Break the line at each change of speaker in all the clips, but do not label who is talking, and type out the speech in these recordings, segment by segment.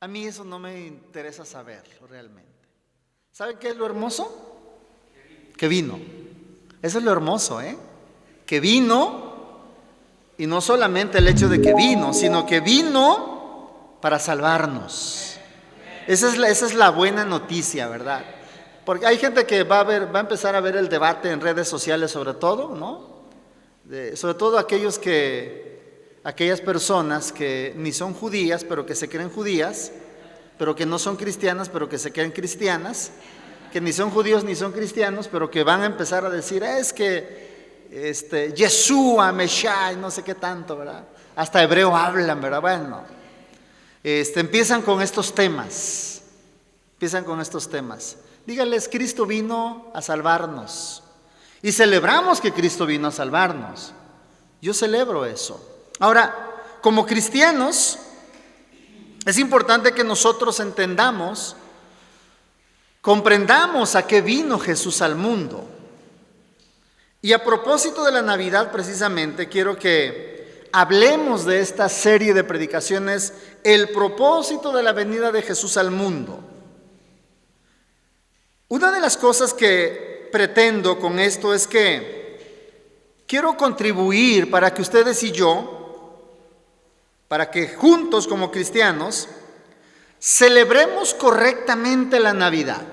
A mí eso no me interesa saber realmente. ¿Saben qué es lo hermoso? Que vino. Eso es lo hermoso, que vino, y no solamente el hecho de que vino, sino que vino para salvarnos. Esa es la buena noticia, ¿verdad? Porque hay gente que va a empezar a ver el debate en redes sociales sobre todo, ¿no? Sobre todo aquellas personas que ni son judías, pero que se creen judías, pero que no son cristianas, pero que se creen cristianas, que ni son judíos ni son cristianos, pero que van a empezar a decir, es que Yeshua, Meshai, no sé qué tanto, ¿verdad? Hasta hebreo hablan, ¿verdad? Bueno, empiezan con estos temas, Díganles, Cristo vino a salvarnos, y celebramos que Cristo vino a salvarnos. Yo celebro eso. Ahora, como cristianos, es importante que nosotros entendamos, comprendamos a qué vino Jesús al mundo. Y a propósito de la Navidad, precisamente, quiero que hablemos de esta serie de predicaciones, el propósito de la venida de Jesús al mundo. Una de las cosas que pretendo con esto es que quiero contribuir para que ustedes y yo, para que juntos como cristianos, celebremos correctamente la Navidad.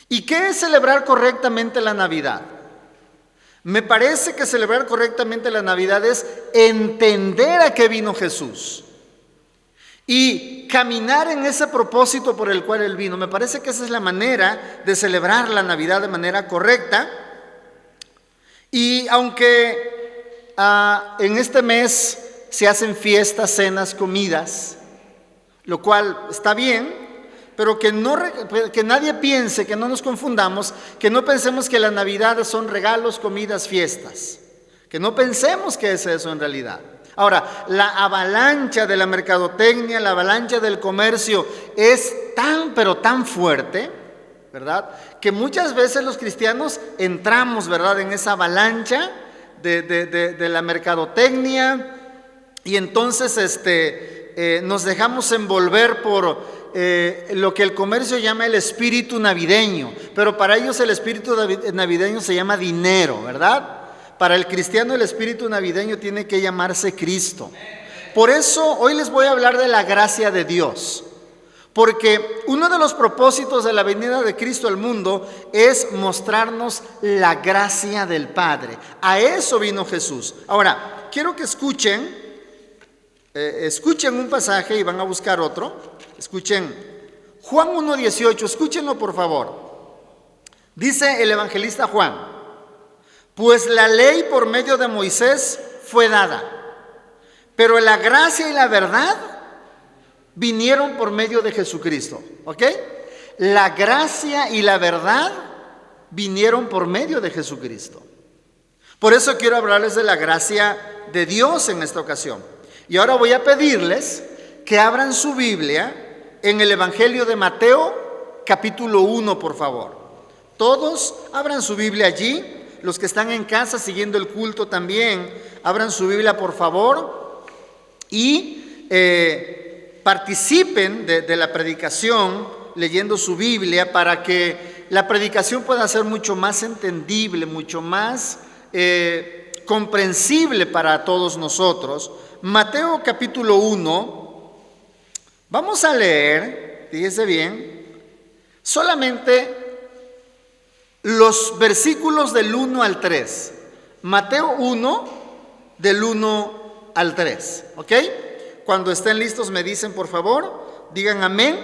¿Y qué es celebrar correctamente la Navidad? Me parece que celebrar correctamente la Navidad es entender a qué vino Jesús y caminar en ese propósito por el cual Él vino. Me parece que esa es la manera de celebrar la Navidad de manera correcta. Y aunque en este mes se hacen fiestas, cenas, comidas, lo cual está bien, pero que nadie piense, que no nos confundamos, que no pensemos que la Navidad son regalos, comidas, fiestas, que no pensemos que es eso en realidad. Ahora, la avalancha de la mercadotecnia, la avalancha del comercio es tan, pero tan fuerte, ¿verdad? Que muchas veces los cristianos entramos, ¿verdad?, en esa avalancha de la mercadotecnia, y entonces nos dejamos envolver por lo que el comercio llama el espíritu navideño, pero para ellos el espíritu navideño se llama dinero, ¿verdad? Para el cristiano el espíritu navideño tiene que llamarse Cristo. Por eso hoy les voy a hablar de la gracia de Dios, porque uno de los propósitos de la venida de Cristo al mundo es mostrarnos la gracia del Padre. A eso vino Jesús. Ahora, quiero que escuchen un pasaje y van a buscar otro. Escuchen Juan 1:18, escúchenlo por favor. Dice el evangelista Juan: pues la ley por medio de Moisés fue dada, pero la gracia y la verdad vinieron por medio de Jesucristo. ¿Ok? La gracia y la verdad vinieron por medio de Jesucristo. Por eso quiero hablarles de la gracia de Dios en esta ocasión. Y ahora voy a pedirles que abran su Biblia en el Evangelio de Mateo, capítulo 1, por favor. Todos abran su Biblia allí. Los que están en casa siguiendo el culto también, abran su Biblia, por favor, y participen de la predicación leyendo su Biblia, para que la predicación pueda ser mucho más entendible, mucho más comprensible para todos nosotros. Mateo capítulo 1, vamos a leer, fíjese bien, solamente los versículos del 1 al 3. Mateo 1, del 1 al 3, ¿ok? Cuando estén listos me dicen, por favor, digan amén,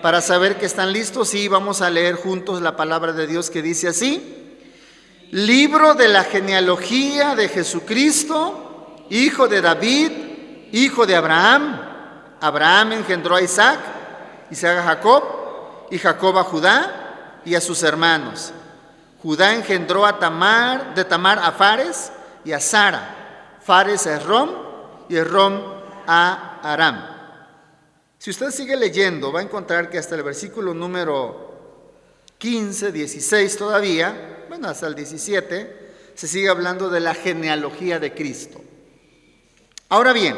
para saber que están listos, y vamos a leer juntos la palabra de Dios, que dice así: libro de la genealogía de Jesucristo, hijo de David, hijo de Abraham. Abraham engendró a Isaac, Isaac a Jacob, y Jacob a Judá y a sus hermanos. Judá engendró de Tamar a Fares y a Sara. Fares a Esrom y Esrom a Aram. Si usted sigue leyendo, va a encontrar que hasta el versículo número 15, 16 todavía, bueno, hasta el 17, se sigue hablando de la genealogía de Cristo. Ahora bien,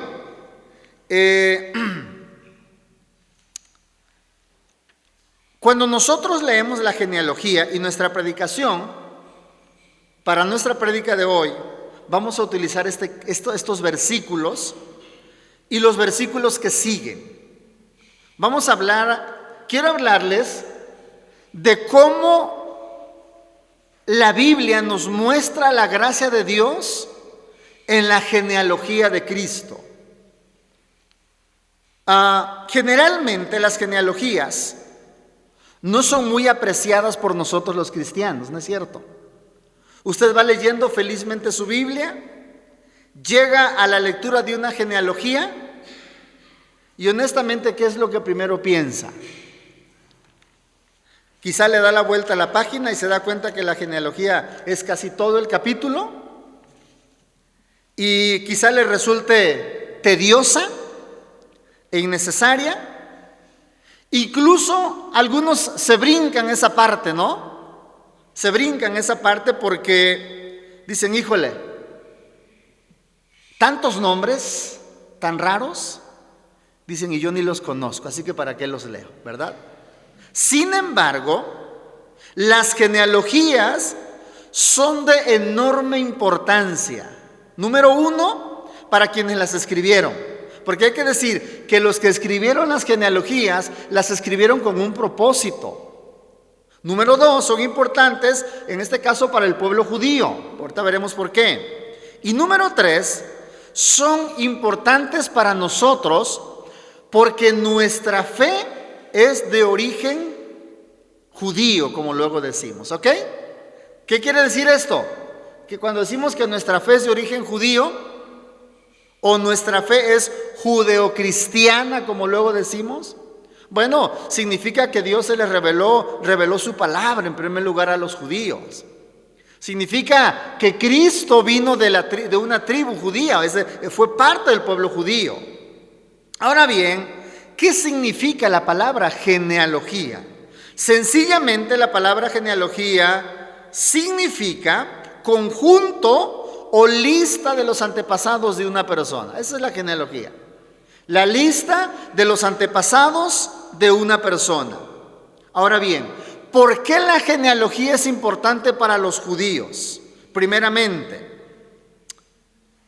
Cuando nosotros leemos la genealogía y nuestra predicación, para nuestra prédica de hoy, vamos a utilizar estos versículos y los versículos que siguen. Quiero hablarles de cómo la Biblia nos muestra la gracia de Dios en la genealogía de Cristo. Generalmente las genealogías no son muy apreciadas por nosotros los cristianos, ¿no es cierto? Usted va leyendo felizmente su Biblia, llega a la lectura de una genealogía y honestamente, ¿qué es lo que primero piensa? Quizá le da la vuelta a la página y se da cuenta que la genealogía es casi todo el capítulo y quizá le resulte tediosa e innecesaria. Incluso algunos se brincan esa parte, ¿no? Se brincan esa parte porque dicen, híjole, tantos nombres tan raros, dicen, y yo ni los conozco, así que ¿para qué los leo, verdad? Sin embargo, las genealogías son de enorme importancia. Número uno, para quienes las escribieron. Porque hay que decir que los que escribieron las genealogías las escribieron con un propósito. Número dos, son importantes en este caso para el pueblo judío. Ahorita veremos por qué. Y número tres, son importantes para nosotros porque nuestra fe es de origen judío, como luego decimos, ¿ok? ¿Qué quiere decir esto? Que cuando decimos que nuestra fe es de origen judío, o nuestra fe es judeocristiana, como luego decimos, bueno, significa que Dios se les reveló su palabra en primer lugar a los judíos. Significa que Cristo vino de una tribu judía, fue parte del pueblo judío. Ahora bien, ¿qué significa la palabra genealogía? Sencillamente la palabra genealogía significa conjunto o lista de los antepasados de una persona. Esa es la genealogía. La lista de los antepasados de una persona. Ahora bien, ¿por qué la genealogía es importante para los judíos? Primeramente,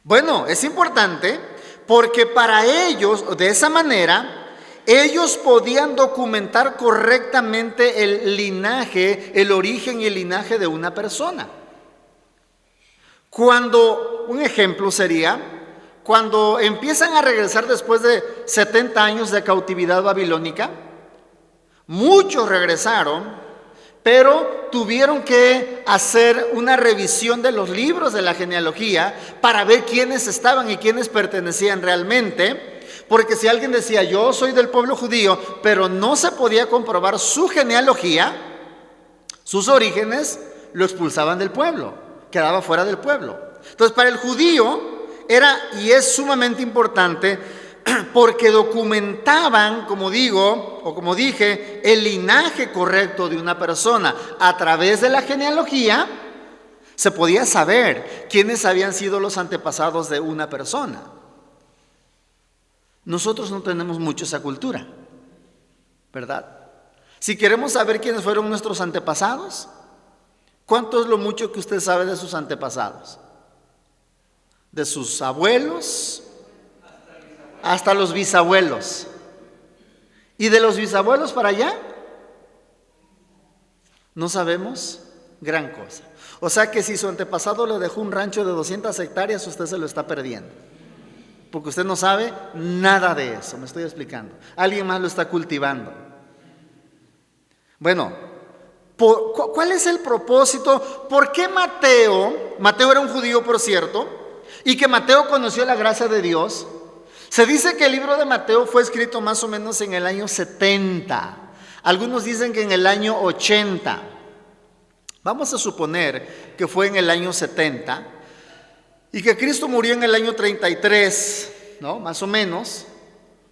bueno, es importante porque para ellos, de esa manera, ellos podían documentar correctamente el linaje, el origen y el linaje de una persona. Un ejemplo sería, cuando empiezan a regresar después de 70 años de cautividad babilónica, muchos regresaron, pero tuvieron que hacer una revisión de los libros de la genealogía para ver quiénes estaban y quiénes pertenecían realmente, porque si alguien decía, yo soy del pueblo judío, pero no se podía comprobar su genealogía, sus orígenes, lo expulsaban del pueblo, quedaba fuera del pueblo. Entonces, para el judío era y es sumamente importante porque documentaban, como dije, el linaje correcto de una persona. A través de la genealogía se podía saber quiénes habían sido los antepasados de una persona. Nosotros no tenemos mucho esa cultura, ¿verdad? Si queremos saber quiénes fueron nuestros antepasados, ¿cuánto es lo mucho que usted sabe de sus antepasados? De sus abuelos hasta los bisabuelos. ¿Y de los bisabuelos para allá? No sabemos gran cosa. O sea que si su antepasado le dejó un rancho de 200 hectáreas, usted se lo está perdiendo. Porque usted no sabe nada de eso, me estoy explicando. Alguien más lo está cultivando. Bueno, ¿cuál es el propósito? ¿Por qué Mateo era un judío, por cierto, y que Mateo conoció la gracia de Dios? Se dice que el libro de Mateo fue escrito más o menos en el año 70. Algunos dicen que en el año 80. Vamos a suponer que fue en el año 70 y que Cristo murió en el año 33, ¿no? Más o menos.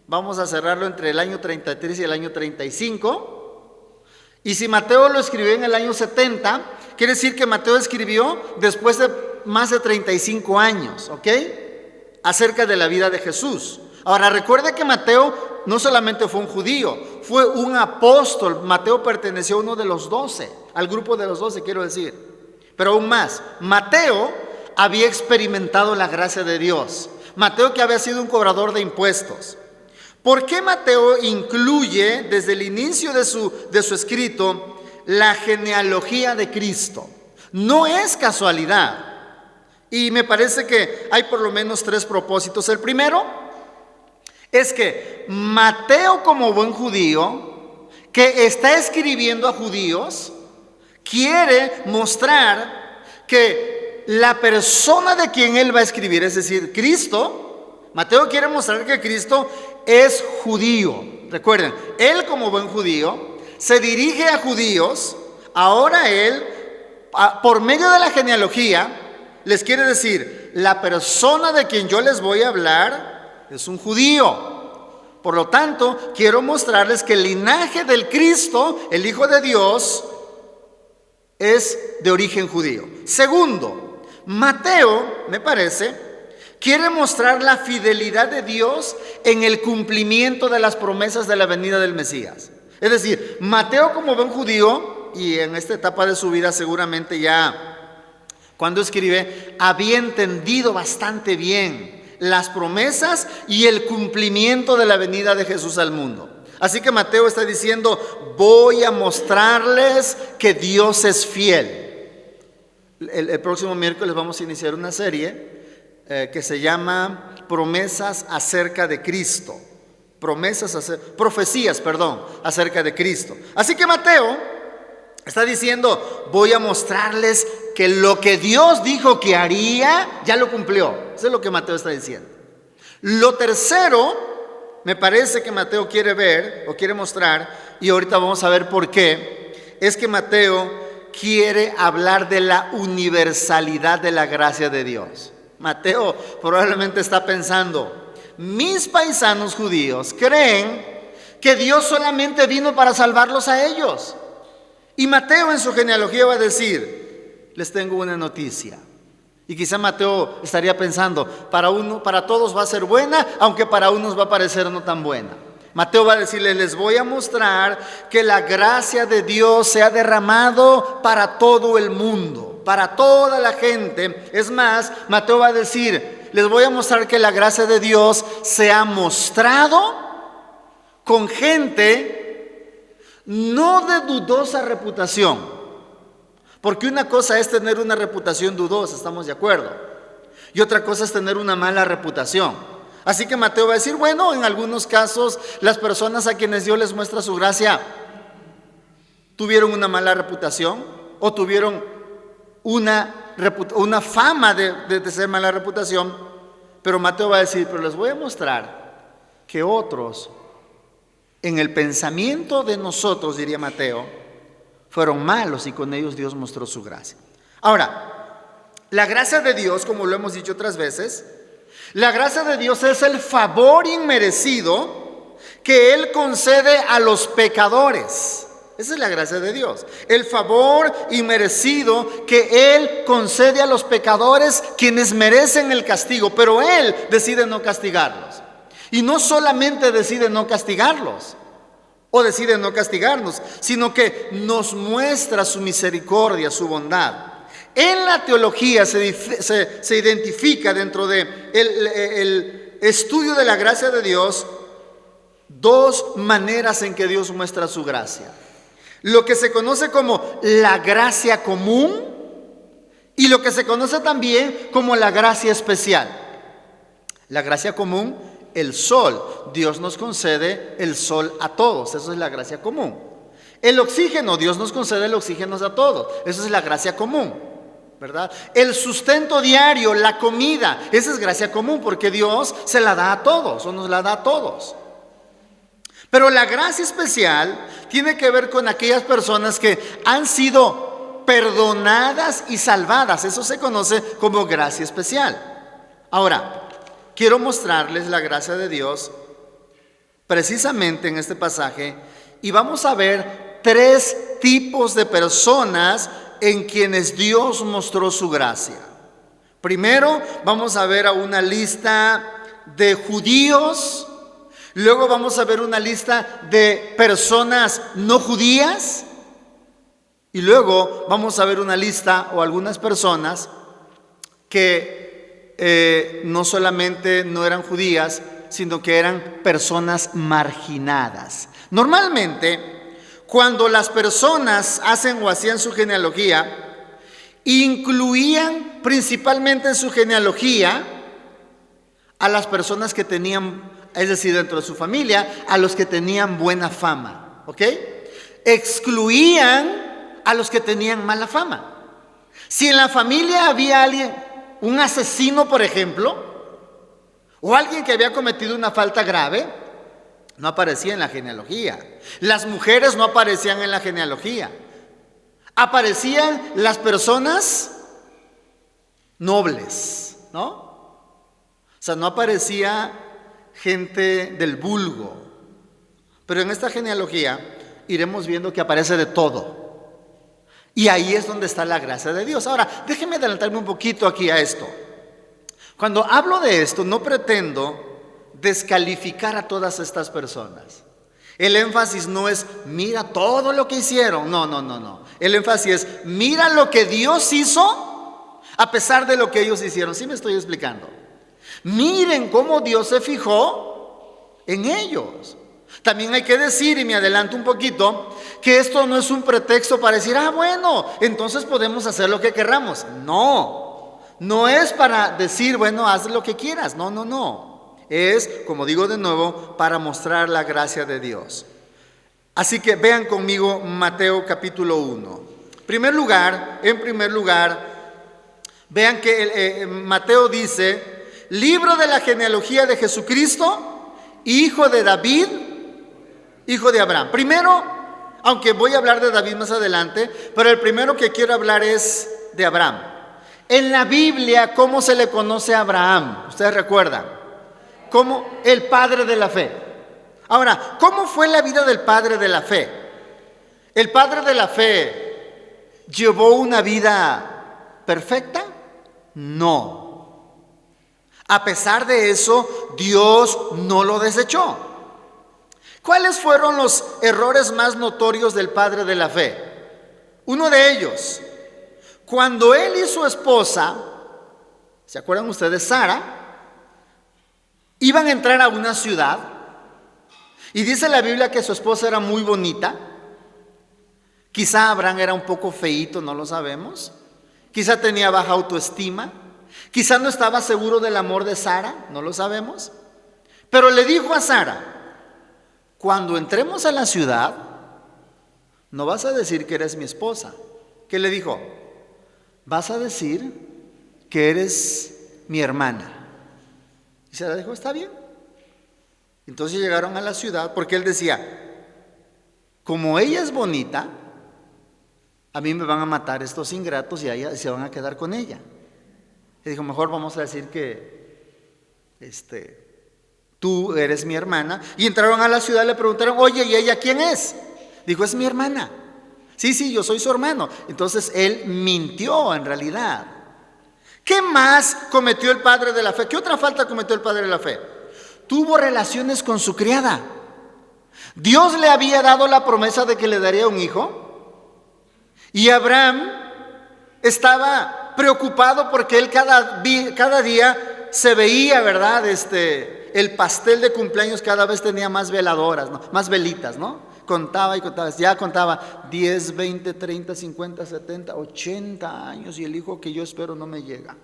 Vamos a cerrarlo entre el año 33 y el año 35. Y si Mateo lo escribió en el año 70, quiere decir que Mateo escribió después de más de 35 años, ¿ok? Acerca de la vida de Jesús. Ahora, recuerde que Mateo no solamente fue un judío, fue un apóstol. Mateo perteneció a uno de los 12, al grupo de los 12, quiero decir. Pero aún más, Mateo había experimentado la gracia de Dios. Mateo, que había sido un cobrador de impuestos. ¿Por qué Mateo incluye desde el inicio de su escrito la genealogía de Cristo? No es casualidad. Y me parece que hay por lo menos 3 propósitos. El primero es que Mateo, como buen judío, que está escribiendo a judíos, quiere mostrar que la persona de quien él va a escribir, es decir, Cristo, Mateo quiere mostrar que Cristo es judío. Recuerden, él como buen judío se dirige a judíos. Ahora él, por medio de la genealogía, les quiere decir, la persona de quien yo les voy a hablar es un judío. Por lo tanto, quiero mostrarles que el linaje del Cristo, el Hijo de Dios, es de origen judío. Segundo, Mateo, me parece, quiere mostrar la fidelidad de Dios en el cumplimiento de las promesas de la venida del Mesías. Es decir, Mateo, como buen judío, y en esta etapa de su vida seguramente ya cuando escribe, había entendido bastante bien las promesas y el cumplimiento de la venida de Jesús al mundo. Así que Mateo está diciendo, voy a mostrarles que Dios es fiel. El próximo miércoles vamos a iniciar una serie que se llama Promesas acerca de Cristo. Profecías acerca de Cristo. Así que Mateo está diciendo, voy a mostrarles que lo que Dios dijo que haría, ya lo cumplió. Eso es lo que Mateo está diciendo. Lo tercero, me parece que Mateo quiere ver o quiere mostrar, y ahorita vamos a ver por qué, es que Mateo quiere hablar de la universalidad de la gracia de Dios. Mateo probablemente está pensando, mis paisanos judíos creen que Dios solamente vino para salvarlos a ellos. Y Mateo en su genealogía va a decir, les tengo una noticia. Y quizá Mateo estaría pensando, para todos va a ser buena, aunque para unos va a parecer no tan buena. Mateo va a decirles, les voy a mostrar que la gracia de Dios se ha derramado para todo el mundo, para toda la gente. Es más, Mateo va a decir, les voy a mostrar que la gracia de Dios se ha mostrado con gente no de dudosa reputación, porque una cosa es tener una reputación dudosa, estamos de acuerdo, y otra cosa es tener una mala reputación. Así que Mateo va a decir, bueno, en algunos casos las personas a quienes Dios les muestra su gracia tuvieron una mala reputación o tuvieron una fama de ser mala reputación, pero Mateo va a decir, pero les voy a mostrar que otros, en el pensamiento de nosotros, diría Mateo, fueron malos y con ellos Dios mostró su gracia. Ahora, la gracia de Dios, como lo hemos dicho otras veces, la gracia de Dios es el favor inmerecido que Él concede a los pecadores. Esa es la gracia de Dios, el favor inmerecido que Él concede a los pecadores quienes merecen el castigo, pero Él decide no castigarlos. Y no solamente decide no castigarlos o decide no castigarnos, sino que nos muestra su misericordia, su bondad. En la teología se identifica dentro de el estudio de la gracia de Dios 2 maneras en que Dios muestra su gracia. Lo que se conoce como la gracia común y lo que se conoce también como la gracia especial. La gracia común, el sol. Dios nos concede el sol a todos. Eso es la gracia común. El oxígeno. Dios nos concede el oxígeno a todos. Eso es la gracia común, ¿verdad? El sustento diario, la comida. Esa es gracia común porque Dios se la da a todos o nos la da a todos. Pero la gracia especial tiene que ver con aquellas personas que han sido perdonadas y salvadas. Eso se conoce como gracia especial. Ahora, quiero mostrarles la gracia de Dios precisamente en este pasaje y vamos a ver 3 tipos de personas en quienes Dios mostró su gracia. Primero, vamos a ver a una lista de judíos, Luego vamos a ver una lista de personas no judías. Y luego vamos a ver una lista o algunas personas que no solamente no eran judías, sino que eran personas marginadas. Normalmente, cuando las personas hacen o hacían su genealogía, incluían principalmente en su genealogía a las personas que tenían, es decir, dentro de su familia, a los que tenían buena fama, ¿ok? Excluían a los que tenían mala fama. Si en la familia había alguien, un asesino, por ejemplo, o alguien que había cometido una falta grave, no aparecía en la genealogía. Las mujeres no aparecían en la genealogía. Aparecían las personas nobles, ¿no? O sea, no aparecía gente del vulgo. Pero en esta genealogía iremos viendo que aparece de todo. Y ahí es donde está la gracia de Dios. Ahora, déjenme adelantarme un poquito aquí a esto. Cuando hablo de esto, no pretendo descalificar a todas estas personas. El énfasis no es, mira todo lo que hicieron. No. El énfasis es, mira lo que Dios hizo a pesar de lo que ellos hicieron. ¿Sí me estoy explicando? Miren cómo Dios se fijó en ellos. También hay que decir, y me adelanto un poquito, que esto no es un pretexto para decir, bueno, entonces podemos hacer lo que querramos. No es para decir, bueno, haz lo que quieras. No. Es, como digo de nuevo, para mostrar la gracia de Dios. Así que vean conmigo Mateo capítulo 1. En primer lugar, vean que Mateo dice, libro de la genealogía de Jesucristo, hijo de David, hijo de Abraham. Primero, aunque voy a hablar de David más adelante, pero el primero que quiero hablar es de Abraham. En la Biblia, ¿cómo se le conoce a Abraham? Ustedes recuerdan, como el padre de la fe. Ahora, ¿cómo fue la vida del padre de la fe? ¿El padre de la fe llevó una vida perfecta? No. A pesar de eso, Dios no lo desechó. ¿Cuáles fueron los errores más notorios del padre de la fe? Uno de ellos, cuando él y su esposa, ¿se acuerdan ustedes? Sara, iban a entrar a una ciudad y dice la Biblia que su esposa era muy bonita. Quizá Abraham era un poco feíto, no lo sabemos. Quizá tenía baja autoestima. Quizá no estaba seguro del amor de Sara, no lo sabemos. Pero le dijo a Sara, cuando entremos a la ciudad, no vas a decir que eres mi esposa. ¿Qué le dijo? Vas a decir que eres mi hermana. Y Sara dijo, está bien. Entonces llegaron a la ciudad porque él decía, como ella es bonita, a mí me van a matar estos ingratos y a ella se van a quedar con ella. Y dijo, mejor vamos a decir que tú eres mi hermana. Y entraron a la ciudad y le preguntaron, oye, ¿y ella quién es? Dijo, es mi hermana. Sí, yo soy su hermano. Entonces él mintió en realidad. ¿Qué más cometió el padre de la fe? ¿Qué otra falta cometió el padre de la fe? Tuvo relaciones con su criada. Dios le había dado la promesa de que le daría un hijo. Y Abraham estaba preocupado porque él cada día se veía, ¿verdad? El pastel de cumpleaños cada vez tenía más veladoras, ¿no? Más velitas, ¿no? Contaba, ya contaba 10, 20, 30, 50, 70, 80 años y el hijo que yo espero no me llega.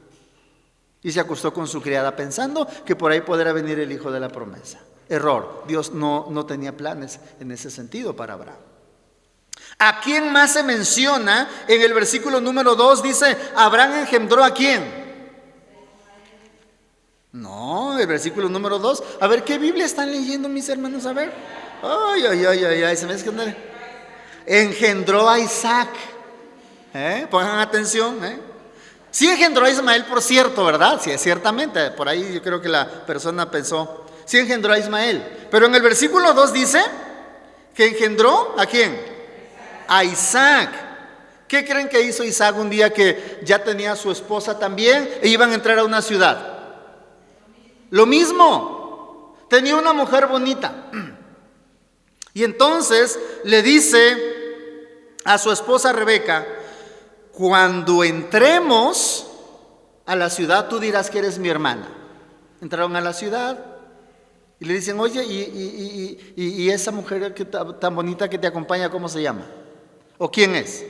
Y se acostó con su criada pensando que por ahí podrá venir el hijo de la promesa. Error, Dios no tenía planes en ese sentido para Abraham. ¿A quién más se menciona? En el versículo número 2 dice, Abraham engendró ¿a quién? No, el versículo número 2. A ver, ¿qué Biblia están leyendo mis hermanos? A ver. Ay, se me esconde. Engendró a Isaac. Pongan atención. Sí engendró a Ismael, por cierto, ¿verdad? Sí, ciertamente. Por ahí yo creo que la persona pensó, sí engendró a Ismael. Pero en el versículo 2 dice que engendró ¿a quién? A Isaac. ¿Qué creen que hizo Isaac un día que ya tenía a su esposa también e iban a entrar a una ciudad? Lo mismo. tenía una mujer bonita. Y entonces le dice a su esposa Rebeca: cuando entremos a la ciudad, tú dirás que eres mi hermana. Entraron a la ciudad y le dicen: oye, y esa mujer tan bonita que te acompaña, ¿cómo se llama? ¿O quién es?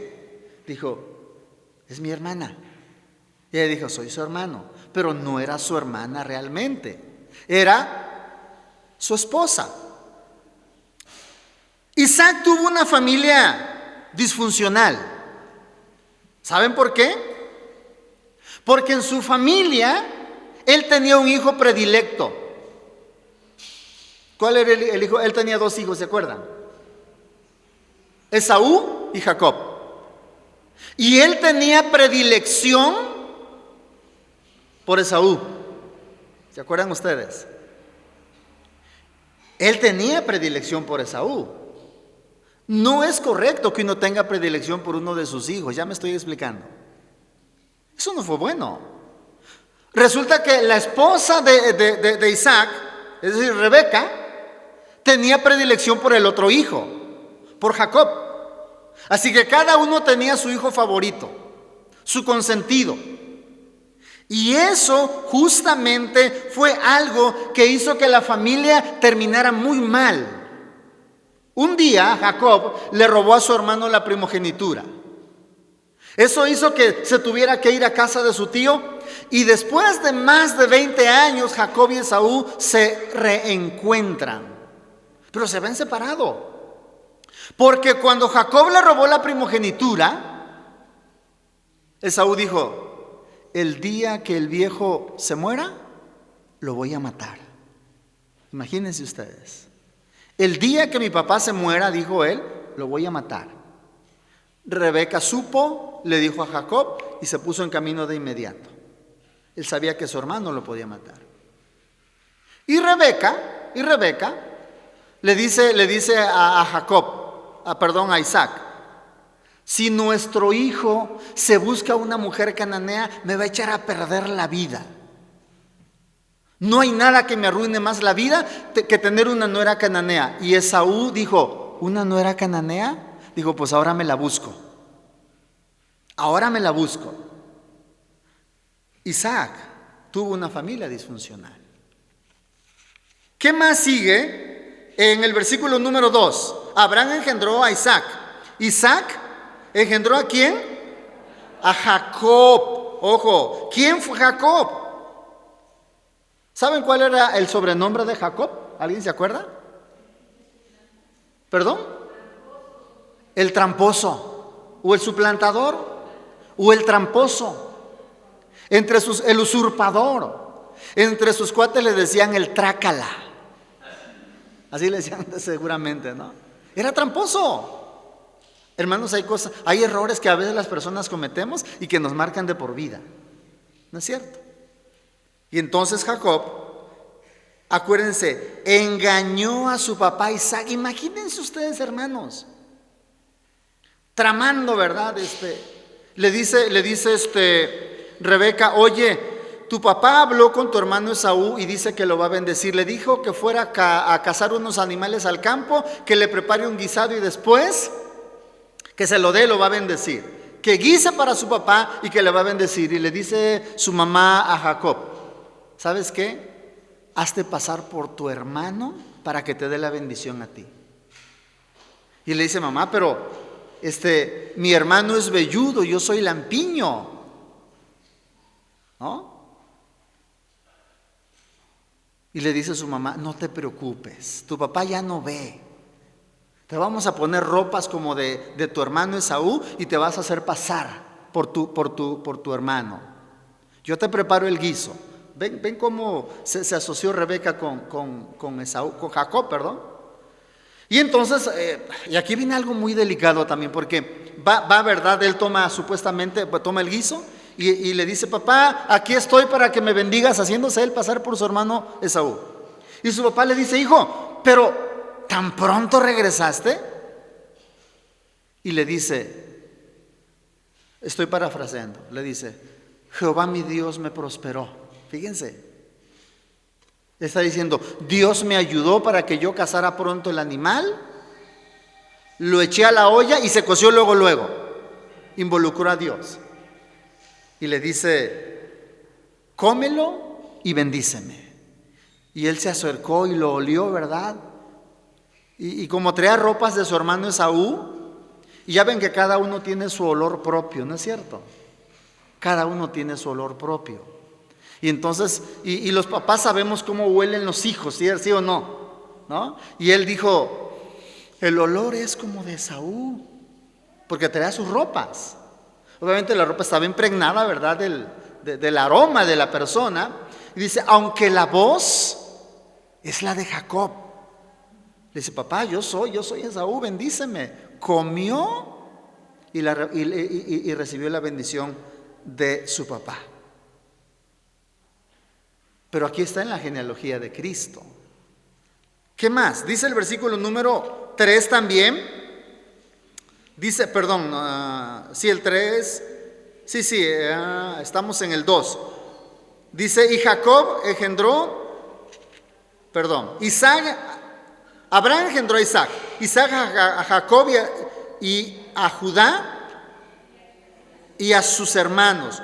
Dijo: es mi hermana. Y ella dijo: soy su hermano. Pero no era su hermana realmente, era su esposa. Isaac tuvo una familia disfuncional. ¿Saben por qué? Porque en su familia él tenía un hijo predilecto. ¿Cuál era el hijo? Él tenía 2 hijos, ¿se acuerdan? Esaú y Jacob. Y él tenía predilección por Esaú. ¿Se acuerdan ustedes? Él tenía predilección por Esaú. No es correcto que uno tenga predilección por uno de sus hijos, ya me estoy explicando. Eso no fue bueno. Resulta que la esposa de Isaac, es decir, Rebeca, tenía predilección por el otro hijo, por Jacob. Así que cada uno tenía su hijo favorito, su consentido. Y eso justamente fue algo que hizo que la familia terminara muy mal. Un día Jacob le robó a su hermano la primogenitura. Eso hizo que se tuviera que ir a casa de su tío. Y después de más de 20 años, Jacob y Esaú se reencuentran. Pero se ven separados. Porque cuando Jacob le robó la primogenitura, Esaú dijo: el día que el viejo se muera, lo voy a matar. Imagínense ustedes. El día que mi papá se muera, dijo él, lo voy a matar. Rebeca supo, le dijo a Jacob y se puso en camino de inmediato. Él sabía que su hermano lo podía matar. Y Rebeca le dice a Jacob, a Isaac: si nuestro hijo se busca una mujer cananea, me va a echar a perder la vida. No hay nada que me arruine más la vida que tener una nuera cananea. Y Esaú dijo: ¿una nuera cananea? Dijo: pues ahora me la busco. Ahora me la busco. Isaac tuvo una familia disfuncional. ¿Qué más sigue? En el versículo número 2. Abraham engendró a Isaac. Isaac engendró ¿a quién? A Jacob. Ojo, ¿quién fue Jacob? ¿Saben cuál era el sobrenombre de Jacob? ¿Alguien se acuerda? ¿Perdón? El tramposo, o el suplantador, o el tramposo. El usurpador. Entre sus cuates le decían el trácala. Así le decían seguramente, ¿no? Era tramposo. Hermanos, hay errores que a veces las personas cometemos y que nos marcan de por vida. ¿No es cierto? Y entonces Jacob, acuérdense, engañó a su papá Isaac. Imagínense ustedes, hermanos, tramando, ¿verdad? Le dice Rebeca: oye, tu papá habló con tu hermano Esaú y dice que lo va a bendecir. Le dijo que fuera a cazar unos animales al campo, que le prepare un guisado y después que se lo dé, lo va a bendecir. Que guise para su papá y que le va a bendecir. Y le dice su mamá a Jacob: ¿sabes qué? Hazte pasar por tu hermano para que te dé la bendición a ti. Y le dice: mamá, pero mi hermano es velludo, yo soy lampiño, ¿no? Y le dice su mamá: no te preocupes, tu papá ya no ve. Te vamos a poner ropas como de tu hermano Esaú y te vas a hacer pasar por tu hermano. Yo te preparo el guiso. Ven cómo se asoció Rebeca con Jacob, perdón. Y entonces, y aquí viene algo muy delicado también, porque va, ¿verdad? Él supuestamente toma el guiso y le dice: papá, aquí estoy para que me bendigas, haciéndose él pasar por su hermano Esaú. Y su papá le dice: hijo, pero ¿tan pronto regresaste? Y le dice, estoy parafraseando, le dice: Jehová mi Dios me prosperó. Fíjense, Está diciendo, Dios me ayudó para que yo cazara pronto el animal, lo eché a la olla y se coció luego. Involucró a Dios. Y le dice, cómelo y bendíceme. Y él se acercó y lo olió, ¿verdad? Y como traía ropas de su hermano Esaú, y ya ven que cada uno tiene su olor propio, ¿no es cierto? Cada uno tiene su olor propio. Y entonces, y los papás sabemos cómo huelen los hijos, ¿sí o no? Y él dijo, el olor es como de Esaú, porque traía sus ropas. Obviamente la ropa estaba impregnada, ¿verdad? Del aroma de la persona. Y dice, aunque la voz es la de Jacob. Le dice, papá, yo soy Esaú, bendíceme. Comió y recibió la bendición de su papá. Pero aquí está en la genealogía de Cristo. ¿Qué más? Dice el versículo número 3 también. Dice, el 3. Estamos en el 2. Dice, y Jacob engendró, Abraham engendró a Isaac a Jacob y a Judá y a sus hermanos.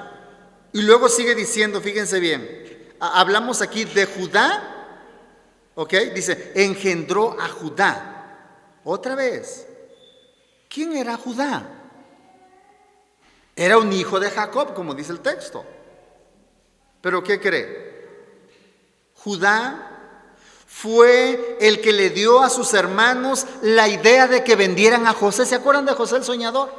Y luego sigue diciendo, fíjense bien, hablamos aquí de Judá, ¿ok? Dice, engendró a Judá. Otra vez, ¿quién era Judá? Era un hijo de Jacob, como dice el texto. ¿Pero qué cree? Judá fue el que le dio a sus hermanos la idea de que vendieran a José. ¿Se acuerdan de José el soñador?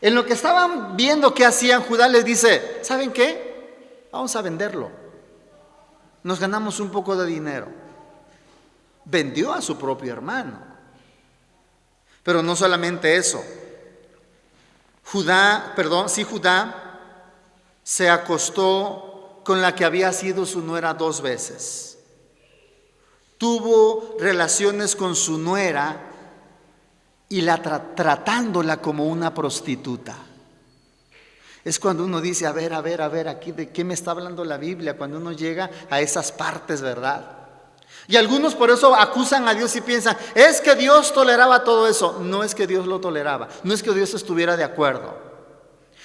En lo que estaban viendo que hacían, Judá les dice, ¿saben qué? Vamos a venderlo. Nos ganamos un poco de dinero. Vendió a su propio hermano. Pero no solamente eso. Judá se acostó con la que había sido su nuera 2 veces. Tuvo relaciones con su nuera y tratándola como una prostituta. Es cuando uno dice, a ver, aquí de qué me está hablando la Biblia, cuando uno llega a esas partes, ¿verdad? Y algunos por eso acusan a Dios y piensan, es que Dios toleraba todo eso. No es que Dios lo toleraba, no es que Dios estuviera de acuerdo.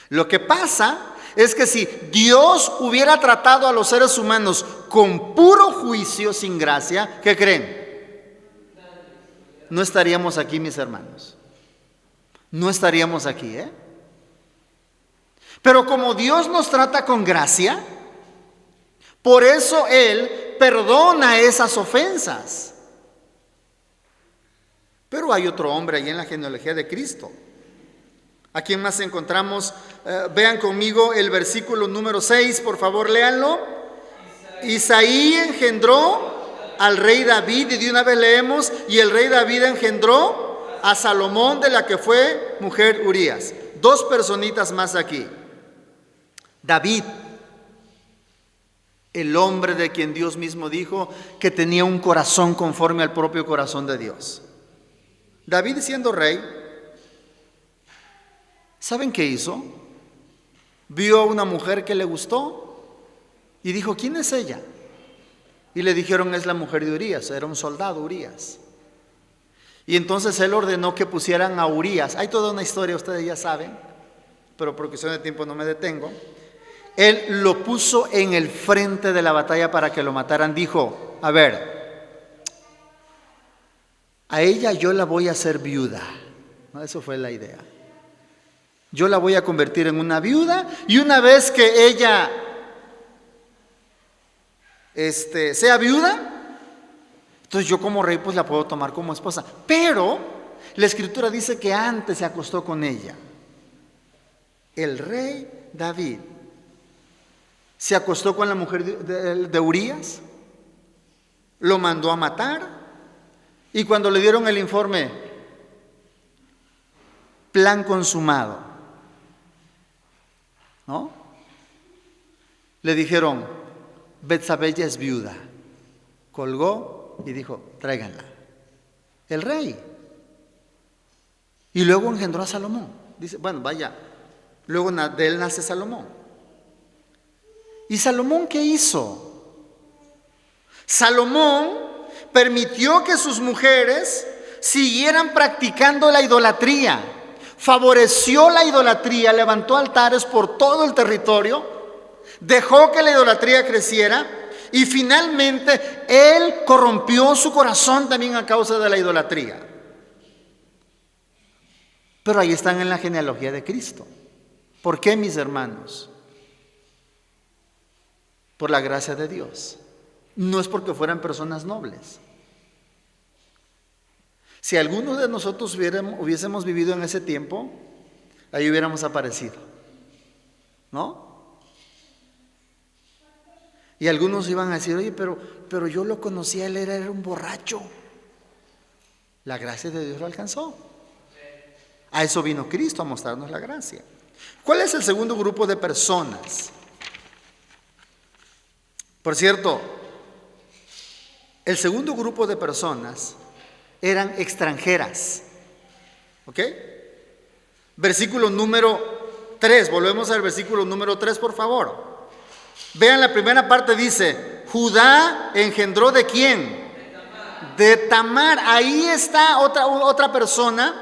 Lo que pasa es que si Dios hubiera tratado a los seres humanos con puro juicio, sin gracia, ¿qué creen? No estaríamos aquí, mis hermanos. No estaríamos aquí, ¿eh? Pero como Dios nos trata con gracia, por eso Él perdona esas ofensas. Pero hay otro hombre ahí en la genealogía de Cristo. ¿A quién más encontramos? Vean conmigo el versículo número 6, por favor, léanlo. Isaí engendró al rey David, y de una vez leemos, y el rey David engendró a Salomón, de la que fue mujer Urías. 2 personitas más aquí. David, el hombre de quien Dios mismo dijo que tenía un corazón conforme al propio corazón de Dios. David, siendo rey, ¿saben qué hizo? Vio a una mujer que le gustó y dijo, ¿quién es ella? Y le dijeron, es la mujer de Urías, era un soldado Urías. Y entonces él ordenó que pusieran a Urías. Hay toda una historia, ustedes ya saben, pero por cuestión de tiempo no me detengo. Él lo puso en el frente de la batalla para que lo mataran. Dijo, a ver, a ella yo la voy a hacer viuda. ¿No? Eso fue la idea. Yo la voy a convertir en una viuda, y una vez que ella sea viuda, entonces yo como rey pues la puedo tomar como esposa. Pero la escritura dice que antes se acostó con ella. El rey David se acostó con la mujer de Urías, lo mandó a matar, y cuando le dieron el informe, plan consumado, ¿no? Le dijeron, Betsabé ya es viuda. Colgó y dijo, tráiganla. El rey. Y luego engendró a Salomón. Dice, bueno, vaya, luego de él nace Salomón. ¿Y Salomón qué hizo? Salomón permitió que sus mujeres siguieran practicando la idolatría, favoreció la idolatría, levantó altares por todo el territorio, dejó que la idolatría creciera y finalmente él corrompió su corazón también a causa de la idolatría. Pero ahí están en la genealogía de Cristo. ¿Por qué, mis hermanos? Por la gracia de Dios. No es porque fueran personas nobles. Si algunos de nosotros hubiésemos vivido en ese tiempo, ahí hubiéramos aparecido, ¿no? Y algunos iban a decir, oye, pero yo lo conocía, él era un borracho. La gracia de Dios lo alcanzó. A eso vino Cristo, a mostrarnos la gracia. ¿Cuál es el segundo grupo de personas? Por cierto, el segundo grupo de personas eran extranjeras. ¿Ok? Versículo número 3, volvemos al versículo número 3, por favor. Vean la primera parte, dice, Judá engendró ¿de quién? De Tamar. Ahí está otra persona.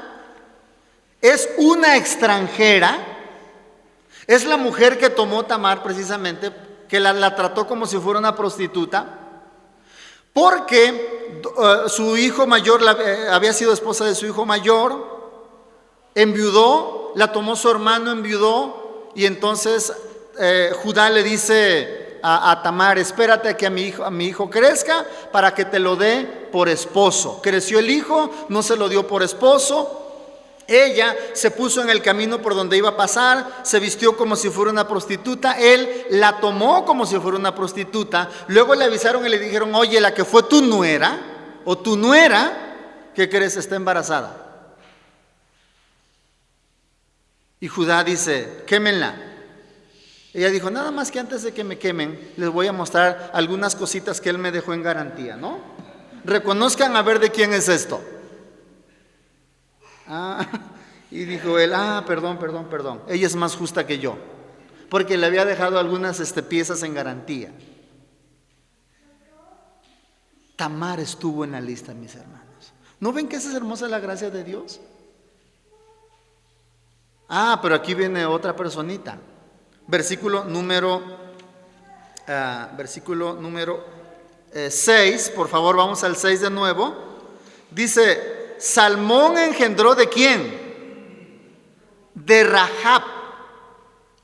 Es una extranjera. Es la mujer que tomó Tamar precisamente, que la trató como si fuera una prostituta. Porque su hijo mayor había sido esposa de su hijo mayor, enviudó, la tomó su hermano, enviudó, y entonces Judá le dice a Tamar, espérate a que a mi hijo crezca para que te lo dé por esposo. Creció el hijo, no se lo dio por esposo. Ella se puso en el camino por donde iba a pasar, se vistió como si fuera una prostituta, él la tomó como si fuera una prostituta, luego le avisaron y le dijeron, oye, la que fue tu nuera, o tu nuera, ¿qué crees? Está embarazada. Y Judá dice, quémenla. Ella dijo, nada más que antes de que me quemen, les voy a mostrar algunas cositas que él me dejó en garantía, ¿no? Reconozcan a ver de quién es esto. Y dijo él, perdón, ella es más justa que yo, porque le había dejado algunas piezas en garantía. Tamar estuvo en la lista, mis hermanos. ¿No ven que esa es hermosa la gracia de Dios? Pero aquí viene otra personita. Versículo número 6, por favor, vamos al 6 de nuevo. Dice, Salmón engendró ¿de quién? De Rahab.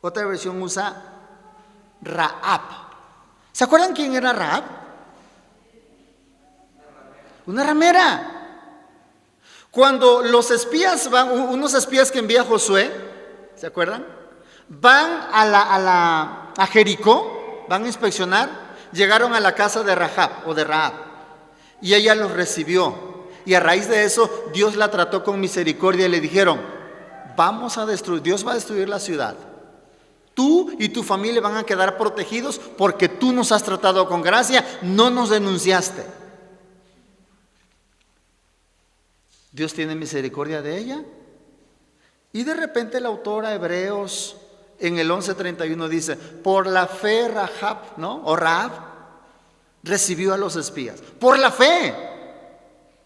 Otra versión usa Rahab. ¿Se acuerdan quién era Rahab? Una ramera. Cuando los espías van, unos espías que envía Josué, ¿se acuerdan? Van a Jericó, van a inspeccionar, llegaron a la casa de Rahab o de Rahab y ella los recibió. Y a raíz de eso, Dios la trató con misericordia y le dijeron, Dios va a destruir la ciudad. Tú y tu familia van a quedar protegidos porque tú nos has tratado con gracia, no nos denunciaste. Dios tiene misericordia de ella. Y de repente el autor a Hebreos en el 11:31 dice, por la fe Rahab, ¿no? O Rahab recibió a los espías. Por la fe.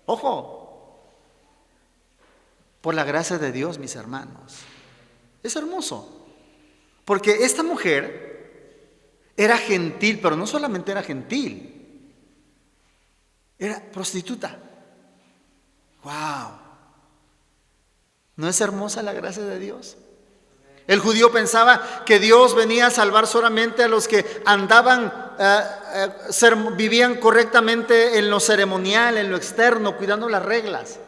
Ojo, por la gracia de Dios, mis hermanos. Es hermoso, porque esta mujer era gentil, pero no solamente era gentil, era prostituta. ¡Wow! ¿No es hermosa la gracia de Dios? El judío pensaba que Dios venía a salvar solamente a los que andaban, vivían correctamente en lo ceremonial, en lo externo, cuidando las reglas.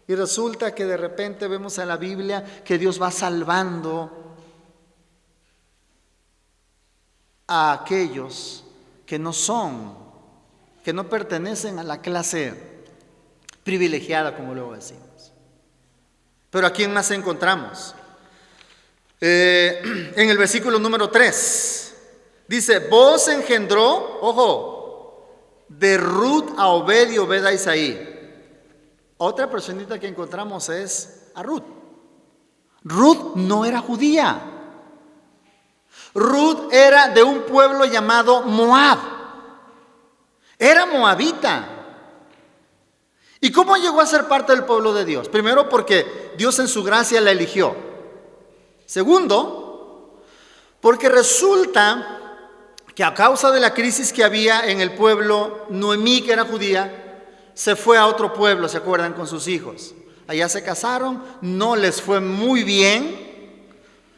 Y resulta que de repente vemos en la Biblia que Dios va salvando a aquellos que no pertenecen a la clase privilegiada, como luego decimos. Pero ¿a quién más encontramos? En el versículo número 3 dice, Booz engendró, ojo, de Ruth a Obed y Obed a Isaí. Otra personita que encontramos es a Ruth. Ruth no era judía. Ruth era de un pueblo llamado Moab. Era moabita. ¿Y cómo llegó a ser parte del pueblo de Dios? Primero, porque Dios en su gracia la eligió. Segundo, porque resulta que a causa de la crisis que había en el pueblo, Noemí, que era judía, se fue a otro pueblo, ¿se acuerdan? Con sus hijos. Allá se casaron, no les fue muy bien.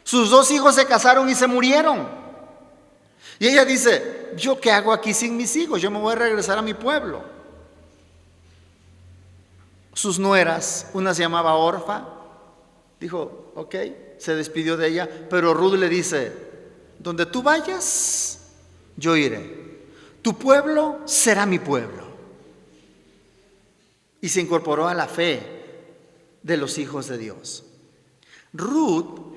Sus 2 hijos se casaron y se murieron. Y ella dice, ¿yo qué hago aquí sin mis hijos? Yo me voy a regresar a mi pueblo. Sus nueras, una se llamaba Orfa, dijo, ok, se despidió de ella, pero Ruth le dice, donde tú vayas, yo iré. Tu pueblo será mi pueblo. Y se incorporó a la fe de los hijos de Dios. Ruth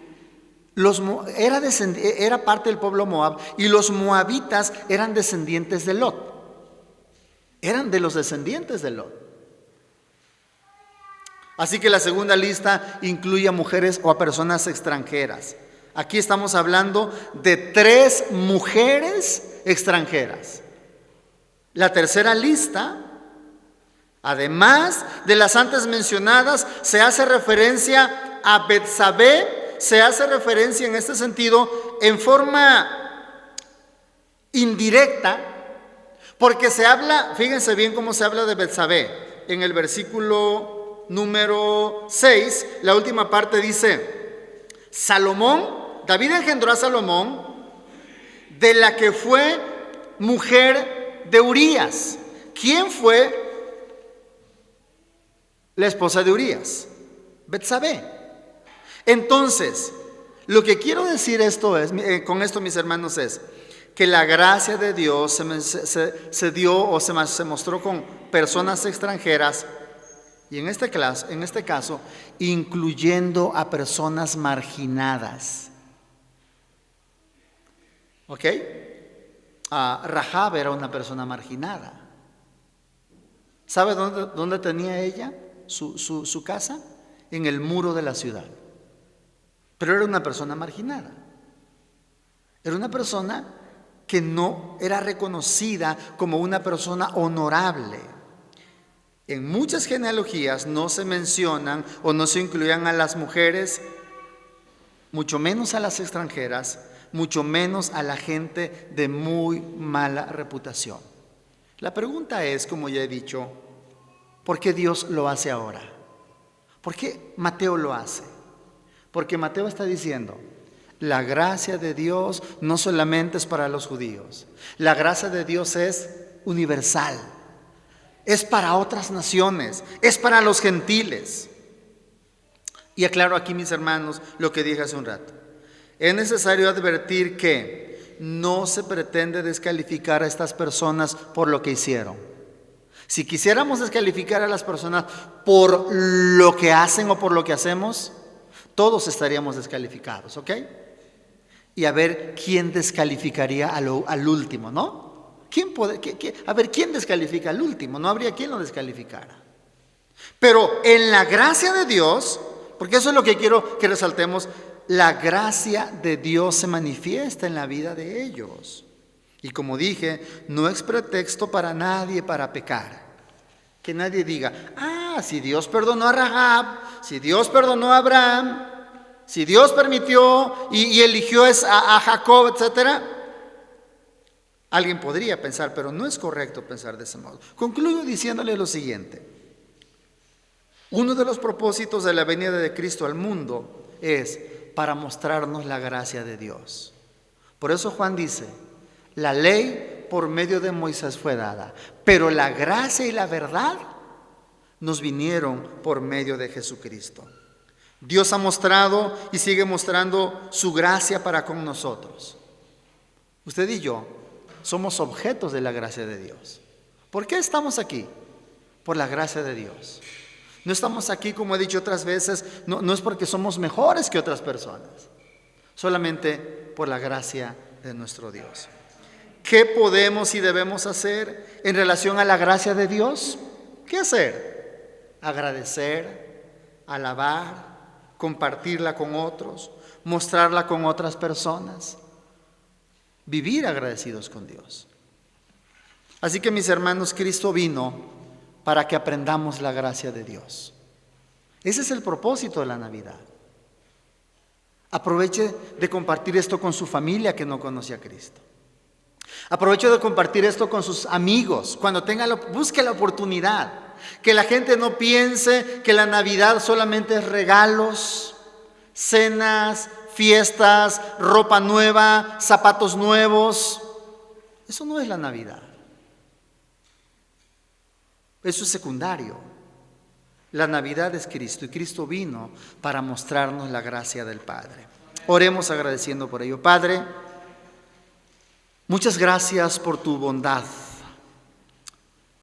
era parte del pueblo Moab, y los moabitas eran descendientes de Lot. Eran de los descendientes de Lot. Así que la segunda lista incluye a mujeres o a personas extranjeras. Aquí estamos hablando de 3 mujeres extranjeras. La tercera lista, además de las antes mencionadas, se hace referencia a Betsabé. Se hace referencia en este sentido en forma indirecta, porque se habla, fíjense bien cómo se habla de Betsabé. En el versículo número 6, la última parte dice, David engendró a Salomón, de la que fue mujer de Urías. ¿Quién fue la esposa de Urías? Betsabé. Entonces, lo que quiero decir con esto, mis hermanos, es que la gracia de Dios se dio o se mostró con personas extranjeras, y en este caso, incluyendo a personas marginadas. ¿Ok? Rahab era una persona marginada. ¿Sabe dónde tenía ella su casa? En el muro de la ciudad. Pero era una persona marginada. Era una persona que no era reconocida como una persona honorable. En muchas genealogías no se mencionan o no se incluían a las mujeres, mucho menos a las extranjeras, mucho menos a la gente de muy mala reputación. La pregunta es, como ya he dicho, ¿por qué Dios lo hace ahora? ¿Por qué Mateo lo hace? Porque Mateo está diciendo, la gracia de Dios no solamente es para los judíos, la gracia de Dios es universal, es para otras naciones, es para los gentiles. Y aclaro aquí, mis hermanos, lo que dije hace un rato. Es necesario advertir que no se pretende descalificar a estas personas por lo que hicieron. Si quisiéramos descalificar a las personas por lo que hacen o por lo que hacemos, todos estaríamos descalificados, ¿ok? Y a ver quién descalificaría al último, ¿no? A ver quién descalifica al último, no habría quien lo descalificara. Pero en la gracia de Dios, porque eso es lo que quiero que resaltemos, la gracia de Dios se manifiesta en la vida de ellos. Y como dije, no es pretexto para nadie para pecar. Que nadie diga, si Dios perdonó a Rahab, si Dios perdonó a Abraham, si Dios permitió y eligió a Jacob, etc. Alguien podría pensar, pero no es correcto pensar de ese modo. Concluyo diciéndole lo siguiente. Uno de los propósitos de la venida de Cristo al mundo es para mostrarnos la gracia de Dios. Por eso Juan dice, la ley por medio de Moisés fue dada, pero la gracia y la verdad nos vinieron por medio de Jesucristo. Dios ha mostrado y sigue mostrando su gracia para con nosotros. Usted y yo somos objetos de la gracia de Dios. ¿Por qué estamos aquí? Por la gracia de Dios. No estamos aquí, como he dicho otras veces, no es porque somos mejores que otras personas, solamente por la gracia de nuestro Dios. ¿Qué podemos y debemos hacer en relación a la gracia de Dios? ¿Qué hacer? Agradecer, alabar, compartirla con otros, mostrarla con otras personas, vivir agradecidos con Dios. Así que, mis hermanos, Cristo vino para que aprendamos la gracia de Dios. Ese es el propósito de la Navidad. Aproveche de compartir esto con su familia que no conoce a Cristo. Aproveche de compartir esto con sus amigos. Cuando busque la oportunidad. Que la gente no piense que la Navidad solamente es regalos, cenas, fiestas, ropa nueva, zapatos nuevos. Eso no es la Navidad. Eso es secundario. La Navidad es Cristo y Cristo vino para mostrarnos la gracia del Padre. Oremos agradeciendo por ello. Padre, muchas gracias por tu bondad.